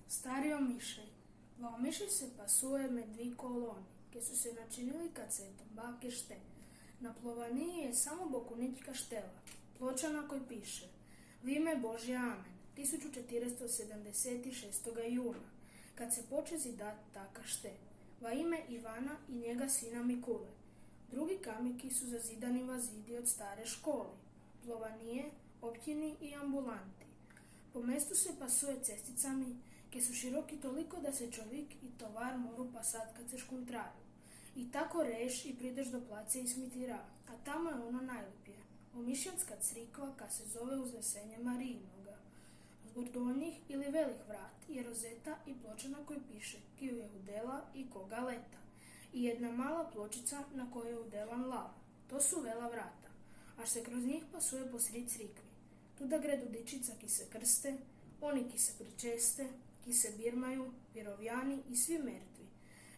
Stari omišej. Va omišej se pasuje med dvi koloni, ke su se načinili kad se bake šte. Na plovaniji je samo bokunička štela, ploča na koj piše V ime Božje Amen, 1476. juna, kad se poče zidat taka šte. Va ime Ivana i njega sina Mikule. Drugi kamiki su zazidani va zidi od stare školi, plovanije, općini i ambulanti. Po mestu se pasuje cesticami, ke su široki toliko da se čovjek i tovar moru pasat kad se škuntraju. I tako reš i prideš do place i smitira, a tamo je ono najlepije, omišljanska crikva ka se zove Uznesenje Marijinoga. Zbog donjih ili velih vrat je rozeta i ploča na kojoj piše Kiju je udela i koga leta, i jedna mala pločica na kojoj je udelan lav. To su vela vrata, až se kroz njih pasuje posred crikvi. Tuda gredu dičica ki se krste, oni ki se pričeste, ki se birmaju, virovjani i svi mrtvi.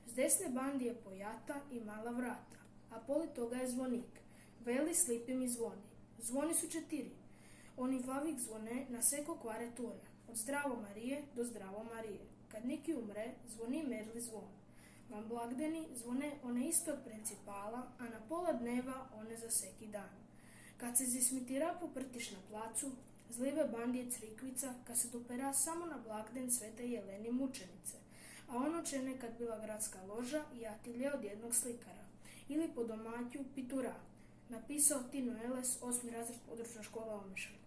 S desne bandi je pojata i mala vrata, a poli toga je zvonik. Veli slipi mi zvoni. Zvoni su 4. Oni vlavik zvone na seko kvare ture, od zdravo Marije do zdravo Marije. Kad neki umre, zvoni merli zvon. Vam blagdeni zvone one isto od principala, a na pola dneva one za seki dan. Kad se zismitira poprtiš na placu, zlive bandije crikvica, kad se dopera samo na blagden Svete Jeleni mučenice, a ono će nekad bila gradska loža i atilje od jednog slikara, ili po domaću pitura, napisao Tino Eles, 8. razred područna škola Omišalj.